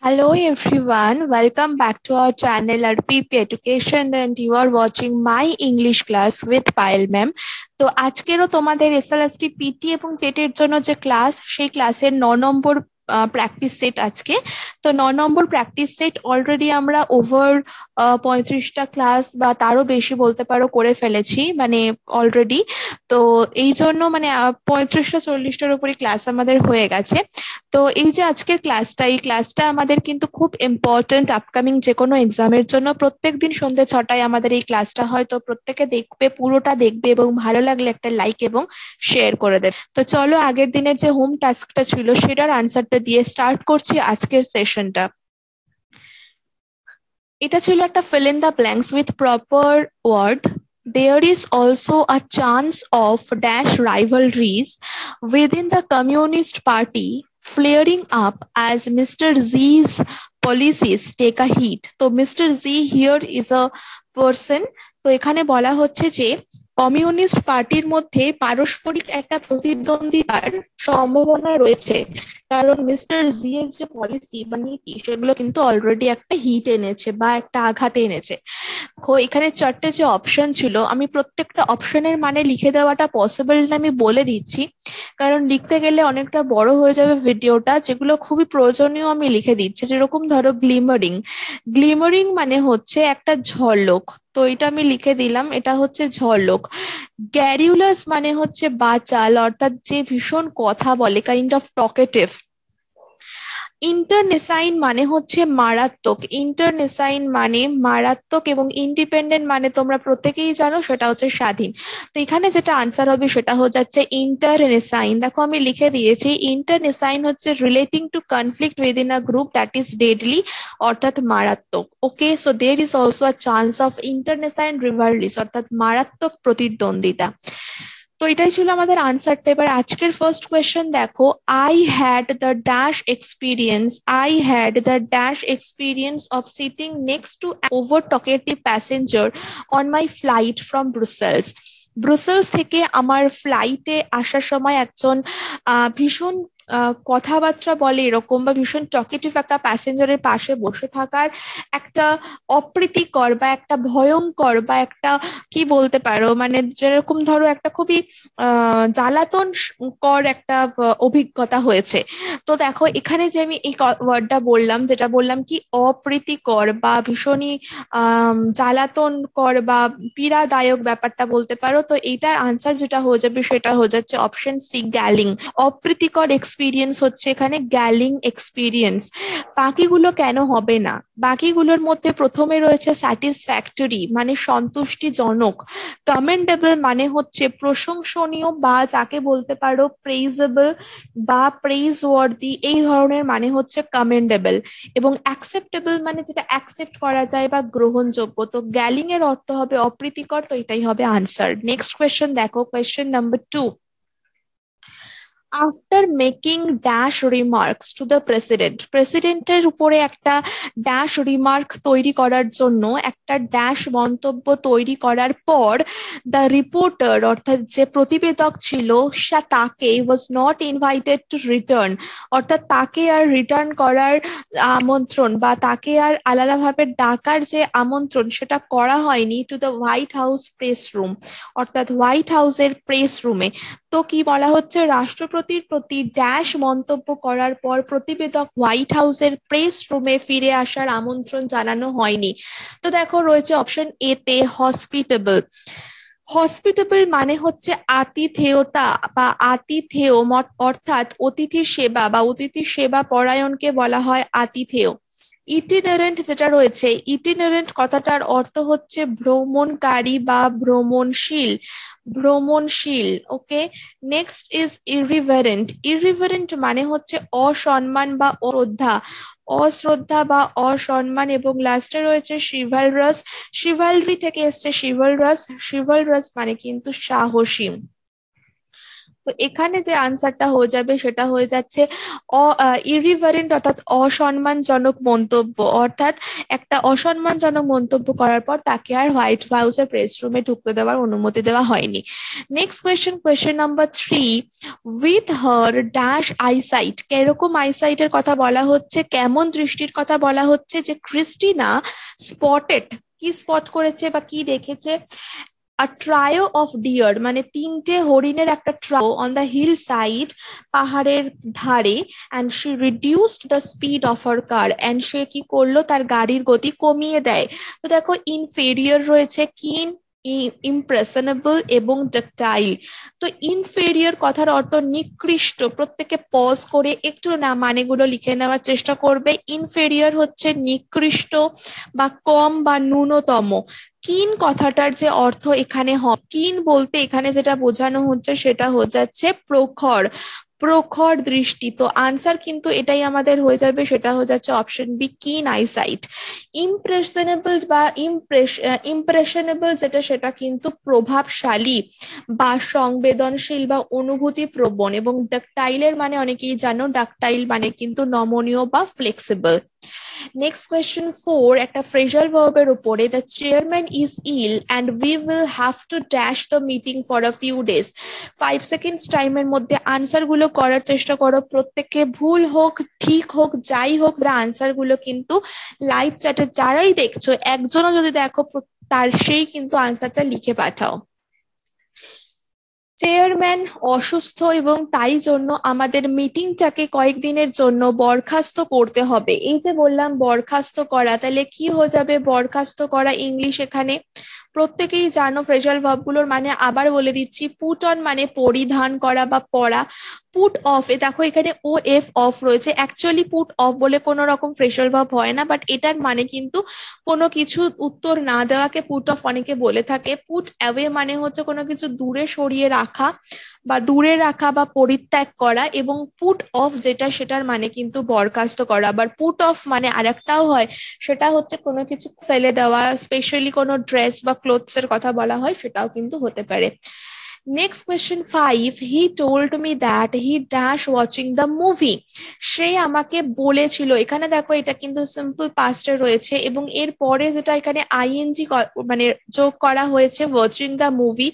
Hello everyone, welcome back to our channel RPP Education and you are watching my English class with Payal ma'am. তো আজকেরও তোমাদের SLST PT এবং টেটের জন্য যে class সেই ক্লাসের 9 নম্বর practice set আজকে। তো 9 নম্বর প্র্যাকটিস সেট অলরেডি আমরা ওভার 35টা ক্লাস বা তারও বেশি বলতে পারো করে ফেলেছি মানে অলরেডি। তো এই জন্য মানে 35টা 40টার উপরে ক্লাস আমাদের হয়ে গেছে। তো এই যে আজকের ক্লাসটা এই ক্লাসটা আমাদের কিন্তু খুব ইম্পর্টেন্ট আপকামিং যে কোনো এক্সামের জন্য। প্রত্যেকদিন সন্ধ্যে 6টায় আমাদের এই ক্লাসটা হয়, তো প্রত্যেকে দেখবে, পুরোটা দেখবে এবং ভালো লাগলে একটা লাইক এবং শেয়ার করে দেবে। তো চলো আগের দিনের যে হোম টাস্কটা ছিল সেটার আনসারটা দিয়ে স্টার্ট করছি আজকের সেশনটা। এটা ছিল একটা fill in the blanks with proper word. There is also a chance of dash rivalries within the Communist Party flaring up as Mr. Z's policies take a hit. তো Mr. Z here is a person. তো এখানে বলা হচ্ছে যে communist পার্টির মধ্যে পারস্পরিক একটা প্রতিদ্বন্দ্বিতার সম্ভাবনা রয়েছে, কারণ মিস্টার জি এর যে পলিসি বা নীতি সেগুলো কিন্তু অলরেডি একটা হিট এনেছে বা একটা আঘাত এনেছে। এখানে 4টে যে অপশন ছিল আমি প্রত্যেকটা অপশনের মানে লিখে দেওয়াটা পসিবল না, আমি বলে দিচ্ছি, কারণ লিখতে গেলে অনেকটা বড় হয়ে যাবে ভিডিওটা। যেগুলো খুবই প্রয়োজনীয় আমি লিখে দিচ্ছি, যেরকম ধরো গ্লিমারিং। গ্লিমারিং মানে হচ্ছে একটা ঝলক, তো এটা আমি লিখে দিলাম, এটা হচ্ছে ঝলক। গ্যারিউলাস মানে হচ্ছে বাচাল, অর্থাৎ যে ভীষণ কথা বলে, কাইন্ড অফ টকেটিভ। ইন্টারনেসাইন মানে হচ্ছে মারাত্মক, ইন্টারনেসাইন মানে মারাত্মক, এবং ইন্ডিপেন্ডেন্ট মানে তোমরা প্রত্যেকেই জানো সেটা হচ্ছে স্বাধীন। তো এখানে যেটা আনসার হবে সেটা হয়ে যাচ্ছে ইন্টারনেসাইন। দেখো আমি লিখে দিয়েছি, ইন্টারনেসাইন হচ্ছে relating to conflict within a group that is deadly, অর্থাৎ মারাত্মক। Okay, so there is also a chance of internecine rivalries, অর্থাৎ মারাত্মক প্রতিদ্বন্দ্বিতা। তো এটাই ছিল আমাদের আনসারটা। এবার আজকের ফার্স্ট কোয়েশ্চেন দেখো, I had the dash experience, I had the dash experience of sitting next to over talkative passenger on my flight from Brussels. Brussels থেকে আমার ফ্লাইটে আসার সময় একজন ভীষণ কথাবার্তা বলে এরকম বা ভীষণ টকেটিভ একটা প্যাসেঞ্জারের পাশে বসে থাকার একটা অপ্রীতিকর বা একটা ভয়ঙ্কর বা একটা কি বলতে পারো, মানে যেরকম ধরো একটা খুবই জ্বালাতন কর একটা অভিজ্ঞতা হয়েছে। তো দেখো এখানে যে আমি এই ওয়ার্ডটা বললাম, যেটা বললাম কি অপ্রীতিকর বা ভীষণই জ্বালাতন কর বা পীড়াদায়ক ব্যাপারটা বলতে পারো, তো এইটার আনসার যেটা হয়ে যাবে সেটা হয়ে যাচ্ছে অপশন সি, গ্যালিং। অপ্রীতিকর এক্সপিরিয়েন্স হচ্ছে এখানে গ্যালিং এক্সপিরিয়েন্স। বাকিগুলো কেন হবে না? বাকিগুলোর মধ্যে প্রথমে রয়েছে স্যাটিসফ্যাক্টরি মানে সন্তুষ্টিজনক, কমেন্ডেবল মানে হচ্ছে প্রশংসনীয় বা যাকে বলতে পারো প্রেইজেবল বা প্রেইজ ওয়ার্দি, এই ধরনের মানে হচ্ছে কমেন্ডেবল, এবং অ্যাকসেপ্টেবল মানে যেটা অ্যাকসেপ্ট করা যায় বা গ্রহণযোগ্য। তো গ্যালিং এর অর্থ হবে অপ্রীতিকর, তো এটাই হবে আনসার। নেক্সট কোয়েশ্চেন দেখো, question number 2। After making dash remarks to the president, প্রেসিডেন্টের উপরে একটা ড্যাশ রিমার্ক তৈরি করার জন্য একটা ড্যাশ মন্তব্য তৈরি করার পর দ্য রিপোর্টার অর্থাৎ যে প্রতিবেদক ছিল তাকে was not invited to return, অর্থাৎ তাকে আর রিটার্ন করার আমন্ত্রণ বা তাকে আর আলাদাভাবে ডাকার যে আমন্ত্রণ সেটা করা হয়নি to the white house press room, অর্থাৎ হোয়াইট হাউসের প্রেস রুমে। তো কি বলা হচ্ছে, রাষ্ট্রপতির প্রতি ড্যাশ মন্তব্য করার পর প্রতিবেদক হোয়াইট হাউসের প্রেস রুমে ফিরে আসার আমন্ত্রণ জানানো হয়নি। তো দেখো রয়েছে অপশন এ তে হসপিটেবল। হসপিটেবল মানে হচ্ছে আতিথেয়তা বা আতিথেয়, অর্থাৎ অতিথির সেবা বা অতিথির সেবা পরায়ণকে বলা হয় আতিথেয়। ইটিনারেন্ট যেটা রয়েছে, ইটিনারেন্ট কথাটার অর্থ হচ্ছে ভ্রমণকারী বা ভ্রমণশীল, ভ্রমণশীল। ওকে, নেক্সট ইজ ইরিভারেন্ট। ইরিভারেন্ট মানে হচ্ছে অসম্মান বা অশ্রদ্ধা, অশ্রদ্ধা বা অসম্মান, এবং লাস্টে রয়েছে শিভালরাস। শিভালরি থেকে এসছে শিভালরাস, শিভালরাস মানে কিন্তু সাহসী। তো এখানে যে আনসারটা হয়ে যাবে সেটা হয়ে যাচ্ছে ইরিভারেন্ট অর্থাৎ অসম্মানজনক মন্তব্য, অর্থাৎ একটা অসম্মানজনক মন্তব্য করার পর তাকে আর হোয়াইট হাউসের প্রেস রুমে ঢুকতে দেওয়ার অনুমতি দেওয়া হয়নি। Next question, question number 3, with her dash eyesight, কিরকম আইসাইটের কথা বলা হচ্ছে, কেমন দৃষ্টির কথা বলা হচ্ছে, যে ক্রিস্টিনা স্পটেড, কি স্পট করেছে বা কি দেখেছে, a trio of deer মানে তিনটে হরিণের একটা TRAU on the hill side, পাহাড়ের ধারে, and she reduced the speed of her car, and সে কি করলো, তার গাড়ির গতি কমিয়ে দেয়। তো দেখো ইনফেরিয়র রয়েছে, কিন, ইমপ্রেশনেবল এবং ডাকটাইল। তো ইনফেরিয়র কথার অর্থ নিকৃষ্ট, প্রত্যেকে পজ করে একটু না মানেগুলো লিখে নেওয়ার চেষ্টা করবে। ইনফেরিয়র হচ্ছে নিকৃষ্ট বা কম বা ন্যূনতম। কিন কথাটার যে অর্থ এখানে কিন বলতে এখানে যেটা বোঝানো হচ্ছে সেটা হয়ে যাচ্ছে প্রখর, প্রখর দৃষ্টি। তো আনসার কিন্তু এটাই আমাদের হয়ে যাবে, সেটা হয়ে যাচ্ছে অপশন বি, কিন আইসাইট। ইমপ্রেশনেবল বা ইমপ্রেশনেবল যেটা, সেটা কিন্তু প্রভাবশালী বা সংবেদনশীল বা অনুভূতি প্রবণ। এবং ডাকটাইলের মানে অনেকেই জানো, ডাকটাইল মানে কিন্তু নমনীয় বা ফ্লেক্সিবল। নেক্সট কোয়েশ্চেন 4, একটা ফ্রেজাল ভার্বের উপরে, the chairman is ill and we will have to dash the meeting for a few days. 5 seconds টাইমের মধ্যে আনসার গুলো করার চেষ্টা করো, প্রত্যেককে ভুল হোক ঠিক হোক যাই হোক, আনসার গুলো কিন্তু লাইভ চ্যাটে যারাই দেখছো একজনও যদি দেখো তার সেই কিন্তু আনসারটা লিখে পাঠাও। চেয়ারম্যান অসুস্থ এবং তাই জন্য আমাদের মিটিংটাকে কয়েকদিনের জন্য বরখাস্ত করতে হবে। এই যে বললাম বরখাস্ত করা, তাহলে কি হয়ে যাবে বরখাস্ত করা ইংলিশ এখানে? প্রত্যেকেই জানো ফ্রেজাল ভার্বগুলোর মানে, আবার বলে দিচ্ছি। পুট অন মানে পরিধান করা বা পরা। পুট অফ, দেখো এখানে ও এফ অফ রয়েছে, অ্যাকচুয়ালি পুট অফ বলে কোনো রকম ফ্রেজাল ভার্ব হয় না, বাট এটার মানে কিন্তু কোনো কিছু উত্তর না দেওয়াকে পুট অফ অনেকে বলে থাকে। পুট অ্যাওয়ে মানে হচ্ছে কোনো কিছু দূরে সরিয়ে রাখা বা দূরে রাখা বা পরিত্যাগ করা, এবং পুট অফ যেটা সেটার মানে কিন্তু বরখাস্ত করা। আবার পুট অফ মানে আরেকটাও হয়, সেটা হচ্ছে কোনো কিছু ফেলে দেওয়া, স্পেশালি কোনো ড্রেস বা ক্লোথস এর কথা বলা হয়, সেটাও কিন্তু হতে পারে। Next question 5, he told me that he dash watching the movie. সে আমাকে বলেছিল, এখানে দেখো এটা কিন্তু সিম্পল পাস্টে রয়েছে এবং এর পরে যেটা এখানে আইএনজি মানে যোগ করা হয়েছে, ওয়াচিং দ্য মুভি।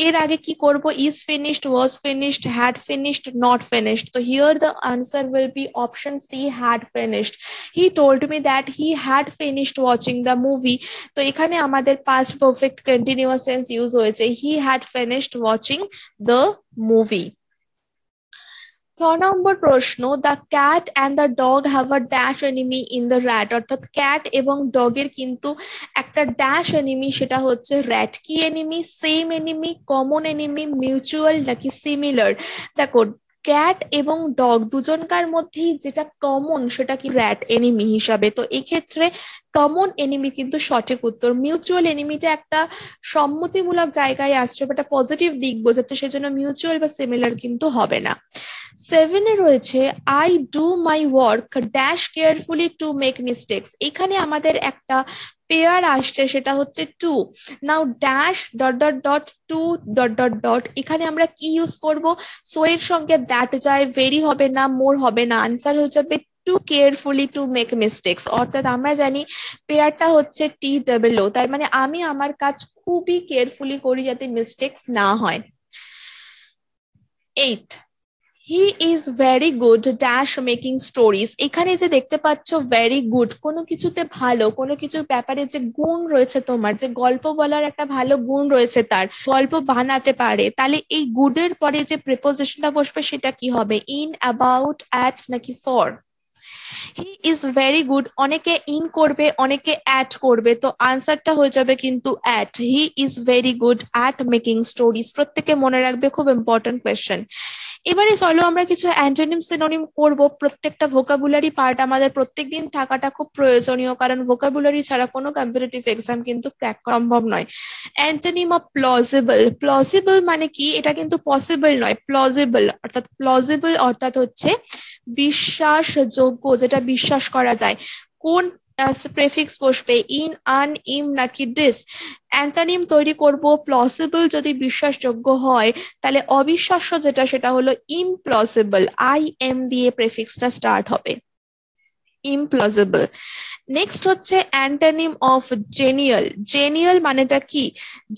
এর আগে কি করব, is finished, was finished, had finished, not finished. তো here the answer will be option C, had finished. He told me that he had finished watching the movie. তো এখানে আমাদের past perfect continuous tense use হয়েছে, he had finished watching the movie. 6 number প্রশ্ন, the cat and the dog have a dash enemy in the rat, অর্থাৎ cat এবং ডগের কিন্তু একটা ড্যাশ এনিমি, সেটা হচ্ছে র্যাট। কি enemy? Same enemy, common enemy, mutual নাকি সিমিলার? দেখো ক্যাট এবং ডগ দুজনকার মধ্যেই যেটা কমন সেটা কি র্যাট এনিমি হিসাবে। তো এই ক্ষেত্রে কমন এনিমি কিন্তু সঠিক উত্তর। মিউচুয়াল এনিমিটা একটা সম্মতিমূলক জায়গায় আসছে, বাট পজিটিভ দিক বোঝাচ্ছে, সেজন্য মিউচুয়াল বা সিমিলার কিন্তু হবে না। 7 এ রয়েছে, I do my work dash carefully to make mistakes. এখানে আমাদের একটা পেয়ার আসছে, সেটা হচ্ছে too. Now dash dot dot dot to dot dot dot, এখানে আমরা কি ইউজ করব? সো এর সঙ্গে দ্যাট যায়, ভেরি হবে না, মোর হবে না, আনসার হয়ে যাবে too carefully to make mistakes. অর্থাৎ আমরা জানি পেয়ারটা হচ্ছে টি ডাবল ও, তার মানে আমি আমার কাজ খুবই কেয়ারফুলি করি যাতে মিস্টেক্স না হয়। 8, he is very good dash making stories. এখানে যে দেখতে পাচ্ছ ভেরি গুড, কোনো কিছুতে ভালো, কোনো কিছুর ব্যাপারে যে গুণ রয়েছে, তোমার যে গল্প বলার একটা ভালো গুণ রয়েছে, তার গল্প বানাতে পারে, তাহলে এই গুডের পরে যে প্রিপোজিশনটা বসবে সেটা কি হবে? ইন, অ্যাবাউট, অ্যাট নাকি for? He is very good, অনেকে ইন করবে অনেকে অ্যাট করবে, তো আনসারটা হয়ে যাবে কিন্তু at. He is very good at making stories. প্রত্যেকে মনে রাখবে, খুব ইম্পর্টেন্ট কোয়েশ্চেন। এবারে চলো আমরা কিছু অ্যান্টোনিম সিনোনিম করব। প্রত্যেকটা ভোকাবুলারি পার্ট আমাদের প্রত্যেকদিন থাকাটা খুব প্রয়োজনীয়, কারণ ভোকাবুলারি ছাড়া কোনো কম্পিটিটিভ এক্সাম কিন্তু ক্র্যাক করা সম্ভব নয়। অ্যান্টোনিম অফ প্লজিবল, প্লজিবল মানে কি? এটা কিন্তু পসিবল নয়, প্লজিবল। অর্থাৎ প্লজিবল অর্থাৎ হচ্ছে বিশ্বাসযোগ্য, যেটা বিশ্বাস করা যায়। কোন প্রেফিক্স বসবে ইন, আন, ইম নাকি ডিস। অ্যান্টোনিম তৈরি করব প্লসিবল যদি বিশ্বাসযোগ্য হয়, তাহলে অবিশ্বাস্য যেটা সেটা হলো ইমপ্লসিবল, আই এম দিয়ে প্রেফিক্সটা স্টার্ট হবে, ইমপ্লসিবল। নেক্সট হচ্ছে অ্যান্টোনিম অফ জেনিয়াল। জেনিয়াল মানেটা কি?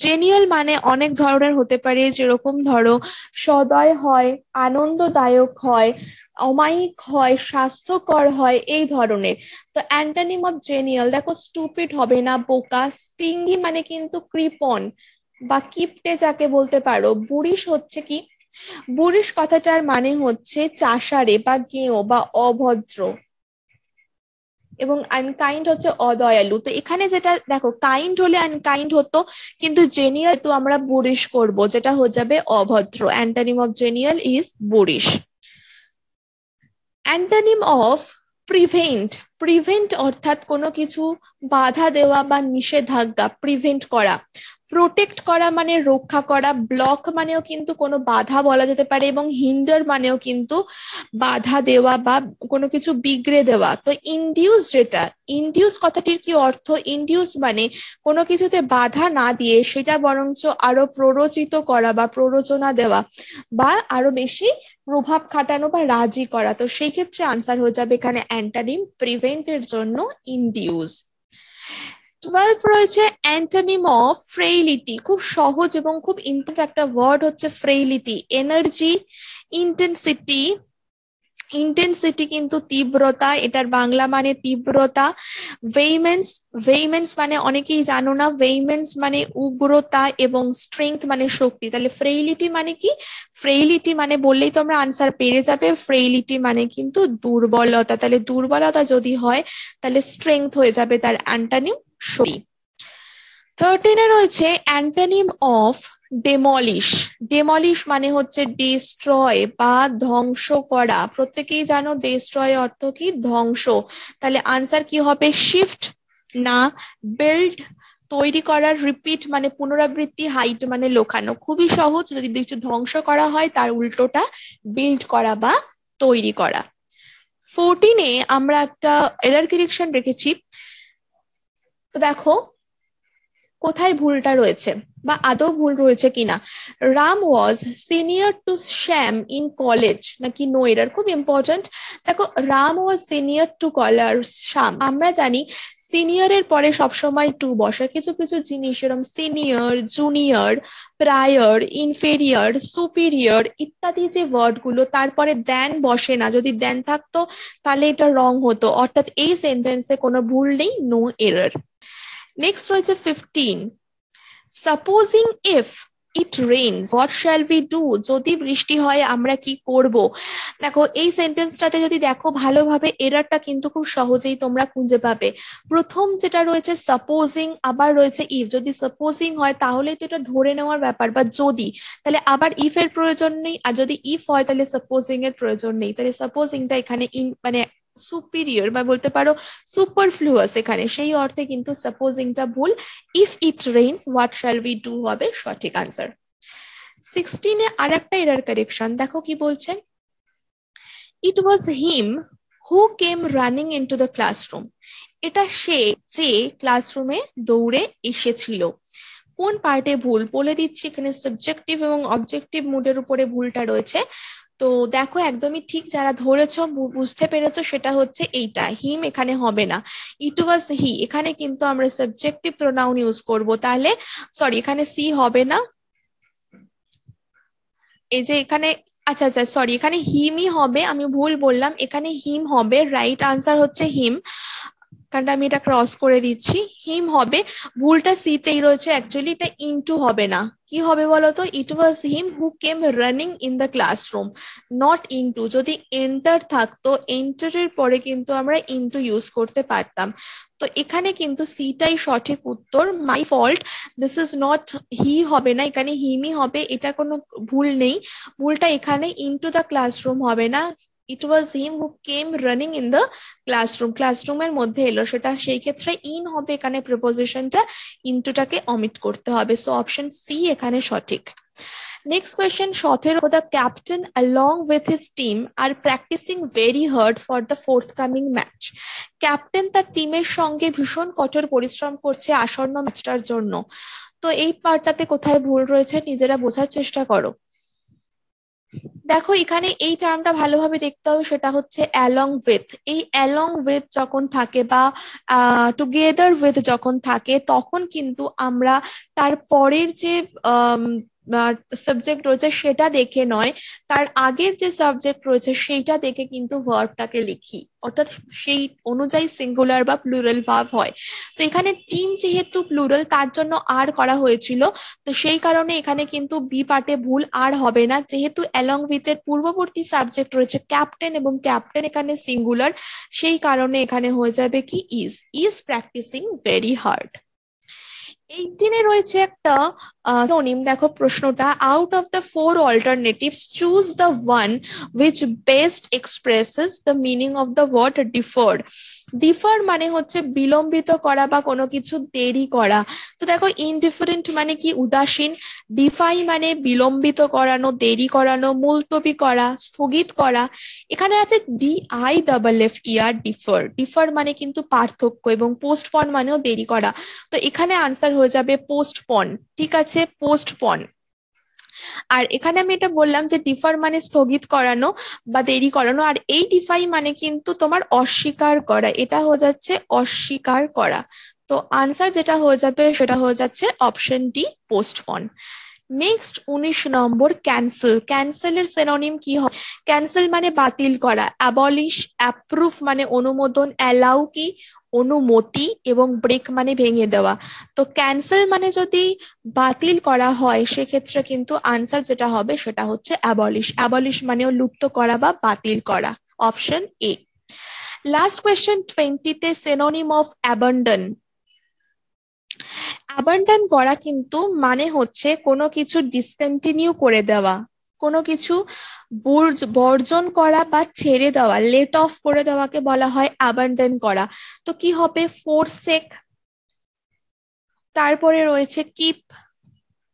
জেনিয়াল মানে অনেক ধরনের হতে পারে, যেরকম ধরো সদয় হয়, আনন্দদায়ক হয়, অমায়িক হয়, স্বাস্থ্যকর হয়, এই ধরনের। তো অ্যান্টোনিম অফ জেনিয়াল দেখো, স্টুপিড হবে না, বোকা। স্টিঙ্গি মানে কিন্তু কৃপণ বা কিপটে যাকে বলতে পারো। বুড়িশ হচ্ছে কি? বুড়িশ কথাটার মানে হচ্ছে চাষারে বা গেঁয়ো বা অভদ্র, এবং আনকাইন্ড হচ্ছে অদয়ালু। তো এখানে যেটা দেখো, কাইন্ড হলে আনকাইন্ড হতো, কিন্তু জেনিয়াল তো আমরা বুড়িশ করব, যেটা হয়ে যাবে অভদ্র। Antonym of genial is boorish. Antonym of prevent. Prevent অর্থাৎ কোনো কিছু বাধা দেওয়া বা নিষেধাজ্ঞা, প্রিভেন্ট করা। প্রোটেক্ট করা মানে রক্ষা করা, ব্লক মানেও কিন্তু কোনো বাধা বলা যেতে পারে, এবং হিন্ডার মানেও কিন্তু বাধা দেওয়া বা কোনো কিছু বিগড়ে দেওয়া। তো ইনডিউস, যেটা ইনডিউস কথাটির কি অর্থ? ইনডিউস মানে কোনো কিছুতে বাধা না দিয়ে সেটা বরঞ্চ আরো প্ররোচিত করা বা প্ররোচনা দেওয়া, বা আরো বেশি প্রভাব খাটানো বা রাজি করা। তো সেই ক্ষেত্রে আনসার হয়ে যাবে এখানে অ্যান্টোনিম প্রিভেন্টের জন্য ইনডিউস। 12 রয়েছে অ্যান্টোনিম অফ ফ্রেইলিটি। খুব সহজ এবং খুব ইম্পর্টেন্ট একটা ওয়ার্ড হচ্ছে ফ্রেইলিটি। Energy, intensity. ইন্টেন্সিটি কিন্তু তীব্রতা, এটার বাংলা মানে তীব্রতা। ভেইমেন্স, ভেইমেন্স মানে অনেকেই জানো না, ভেইমেন্স মানে উগ্রতা, এবং স্ট্রেংথ মানে শক্তি। তাহলে ফ্রেইলিটি মানে কি? ফ্রেইলিটি মানে বললেই তোমরা আনসার পেরে যাবে, ফ্রেইলিটি মানে কিন্তু দুর্বলতা। তাহলে দুর্বলতা যদি হয় তাহলে স্ট্রেংথ হয়ে যাবে তার অ্যান্টোনিম, শক্তি। 13 রয়েছে অ্যান্টোনিম অফ ডেমলিশ। ডেমলিশ মানে হচ্ছে ডিস্ট্রয় বা ধ্বংস করা। প্রত্যেকেই জানো ডিস্ট্রয় অর্থ কি? ধ্বংস। তাহলে আনসার কি হবে? শিফট না বিল্ড, তৈরি করার, রিপিট মানে পুনরাবৃত্তি, হাইট মানে লোকানো। খুবই সহজ, যদি কিছু ধ্বংস করা হয় তার উল্টোটা বিল্ড করা বা তৈরি করা। 14 আমরা একটা এরার কারেকশন রেখেছি। তো দেখো কোথায় ভুলটা রয়েছে বা আদৌ ভুল রয়েছে কিনা। Ram was senior to Shyam in college নাকি নো এরার? খুব ইম্পর্টেন্ট। দেখো, Ram was senior to collar Shyam, আমরা জানি সিনিয়রের পরে সবসময় টু বসে। কিছু কিছু জিনিস এরকম senior, junior, prior, inferior, superior ইত্যাদি যে ওয়ার্ড গুলো তারপরে দেন বসে না। যদি দেন থাকতো তাহলে এটা রং হতো, অর্থাৎ এই সেন্টেন্সে কোনো ভুল নেই, নো এরর। নেক্সট রয়েছে 15, supposing if it rains what shall we do. যদি বৃষ্টি হয় আমরা কি করব। দেখো এই সেন্টেন্সটাতে যদি দেখো ভালোভাবে, এরারটা কিন্তু খুব সহজেই তোমরা খুঁজে পাবে। প্রথম যেটা রয়েছে সাপোজিং, আবার রয়েছে ইফ। যদি সাপোজিং হয় তাহলে তো এটা ধরে নেওয়ার ব্যাপার, বা যদি, তাহলে আবার ইফ এর প্রয়োজন নেই। আর যদি ইফ হয় তাহলে সাপোজিং এর প্রয়োজন নেই। তাহলে সাপোজিংটা এখানে মানে সুপিরিয়র বা বলতে পারো সুপারফ্লুয়াস, এখানে সেই অর্থে কিন্তু সাপোজিংটা ভুল। If it rains what shall we do হবে সঠিক আনসার। 16 আর একটা এরার কারেকশন, দেখো কি বলছে। It was him who came running into the classroom. এটা সে যে ক্লাসরুমে দৌড়ে এসেছিল। কোন পার্টে ভুল বলে দিচ্ছি, এখানে সাবজেক্টিভ এবং অবজেক্টিভ মুডের উপরে ভুলটা রয়েছে। তো দেখো একদমই ঠিক, যারা ধরেছো বুঝতে পেরেছো, সেটা হচ্ছে এইটা, হিম এখানে হবে না। ইট ওয়াজ হি, এখানে কিন্তু আমরা সাবজেক্টিভ প্রোনাউন ইউজ করব। তাহলে সরি, এখানে সি হবে না, এই যে এখানে, আচ্ছা আচ্ছা সরি, এখানে হিমই হবে, আমি ভুল বললাম, এখানে হিম হবে। রাইট আনসার হচ্ছে হিম, কারণ আমি এটা ক্রস করে দিচ্ছি, হিম হবে। ভুলটা সি তেই রয়েছে, অ্যাকচুয়ালি এটা ইনটু হবে না। কি হবে বলতো? It was him who came running in the classroom, not into. যদি এন্টার থাকতো, এন্টারের পরে কিন্তু আমরা ইনটু ইউজ করতে পারতাম। তো এখানে কিন্তু সিটাই সঠিক উত্তর, my fault. This is not, he হবে না, এখানে হিমই হবে, এটা কোনো ভুল নেই। ভুলটা এখানে ইনটু দ্য ক্লাসরুম হবে না, it was him who came running in the classroom, ক্লাসরুমের মধ্যে এলো, সেটা সেই ক্ষেত্রে ইন হবে। এখানে প্রিপোজিশনটা ইনটুটাকে অমিট করতে হবে। সো অপশন সি এখানে সঠিক। Next question, 17, the captain along with his team are practicing very hard for the forthcoming match. Captain তার টিমের সঙ্গে ভীষণ কঠোর পরিশ্রম করছে আসন্ন ম্যাচটার জন্য। তো এই পার্টটাতে কোথায় ভুল রয়েছে নিজেরা বোঝার চেষ্টা করো। দেখো এখানে এই টার্মটা ভালোভাবে দেখতে হবে, সেটা হচ্ছে অ্যালং উইথ। এই অ্যালং উইথ যখন থাকে বা টুগেদার উইথ যখন থাকে তখন কিন্তু আমরা তার পরের যে সাবজেক্ট রয়েছে সেটা দেখে নয়, তার আগের যে সাবজেক্ট রয়েছে সেইটা দেখে কিন্তু ভার্বটাকে লিখি, অর্থাৎ সেই অনুযায়ী সিঙ্গুলার বা প্লুরাল ভার্ব হয়। তো এখানে টিম যেহেতু প্লুরাল তার জন্য আর করা হয়েছিল, তো সেই কারণে এখানে কিন্তু বি পার্টে ভুল আর হবে না, যেহেতু অ্যালং উইথ এর পূর্ববর্তী সাবজেক্ট রয়েছে ক্যাপ্টেন এবং ক্যাপ্টেন এখানে সিঙ্গুলার, সেই কারণে এখানে হয়ে যাবে কি ইজ প্র্যাকটিসিং ভেরি হার্ড। 18 রয়েছে একটা সিনোনিম, দেখো প্রশ্নটা, out of the four alternatives choose the one which best expresses the meaning of the word deferred. Differ মানে হচ্ছে বিলম্বিত করা বা কোনো কিছু দেরি করা। তো দেখো ইনডিফারেন্ট মানে কি উদাসীন, ডিফাই মানে বিলম্বিত করানো, দেরি করানো, মুলতবি করা, স্থগিত করা। এখানে আছে DIFFER, ডিফার। ডিফার মানে কিন্তু পার্থক্য এবং পোস্টপন মানেও দেরি করা। তো এখানে আনসার হয়ে যাবে পোস্টপন, ঠিক আছে, পোস্টপন। আর এখানে আমি এটা বললাম যে ডিফার মানে স্থগিত করানো বা দেরি করানো, আর এই ডিফাই মানে কিন্তু তোমার অস্বীকার করা, এটা হয়ে যাচ্ছে অস্বীকার করা। তো আনসার যেটা হয়ে যাবে সেটা হয়ে যাচ্ছে অপশন ডি, পোস্টপন। নেক্সট 19 নম্বর, ক্যান্সেল। ক্যান্সেলের সিনোনিম কি হয়? ক্যান্সেল মানে বাতিল করা, অ্যাবলিশ, অ্যাপ্রুভ মানে অনুমোদন, অ্যালাউ কি অনুমতি, এবং ব্রেক মানে ভেঙে দেওয়া। তো ক্যান্সেল মানে যদি বাতিল করা হয় সেক্ষেত্রে কিন্তু আনসার যেটা হবে সেটা হচ্ছে অ্যাবলিশ। অ্যাবলিশ মানেও লুপ্ত করা বা বাতিল করা, অপশন এ। লাস্ট কোয়েশ্চেন 20-তে, সিনোনিম অফ অ্যাবান্ডন। অ্যাবান্ডন করা কিন্তু মানে হচ্ছে কোনো কিছু ডিসকন্টিনিউ করে দেওয়া, কোনো কিছু বর্জন করা বা ছেড়ে দেওয়া, লেট অফ করে দেওয়াকে বলা হয় অ্যাবান্ডন করা। তো কি হবে? ফোরসেক, তারপরে রয়েছে কিপ,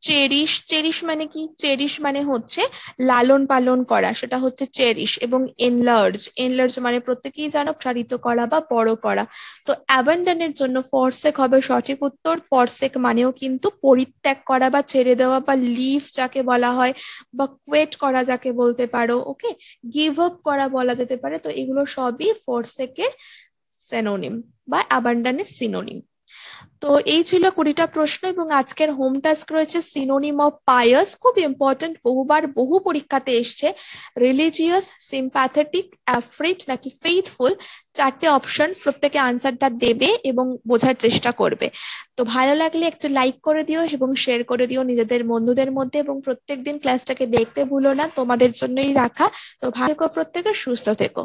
চেরিশ। চেরিশ মানে কি? চেরিশ মানে হচ্ছে লালন পালন করা, সেটা হচ্ছে চেরিশ। এবং এনলার্জ, এনলার্জ মানে প্রত্যেকেই জানো প্রসারিত করা বা বড় করা। তো অ্যাবান্ডনের জন্য ফরসেক হবে সঠিক উত্তর। ফরসেক মানেও কিন্তু পরিত্যাগ করা বা ছেড়ে দেওয়া, বা লিভ যাকে বলা হয়, বা কোয়েট করা যাকে বলতে পারো, ওকে, গিভ আপ করা বলা যেতে পারে। তো এগুলো সবই ফরসেকের সিনোনিম বা অ্যাবান্ডনের সিনোনিম। তো এই ছিল 20টা প্রশ্ন, এবং আজকের হোম টাস্ক রয়েছে সিনোনিম অফ পায়াস, খুব ইম্পর্টেন্ট, বহুবার বহু পরীক্ষাতে এসছে। রিলিজিয়াস, সিম্প্যাথেটিক, অ্যাফ্রিড নাকি ফেইথফুল, 4টে অপশন, প্রত্যেকে আনসারটা দেবে এবং বোঝার চেষ্টা করবে। তো ভালো লাগলে একটা লাইক করে দিও এবং শেয়ার করে দিও নিজেদের বন্ধুদের মধ্যে, এবং প্রত্যেকদিন ক্লাসটাকে দেখতে ভুলো না, তোমাদের জন্যই রাখা। তো ভালো থেকো প্রত্যেকে, সুস্থ থেকো।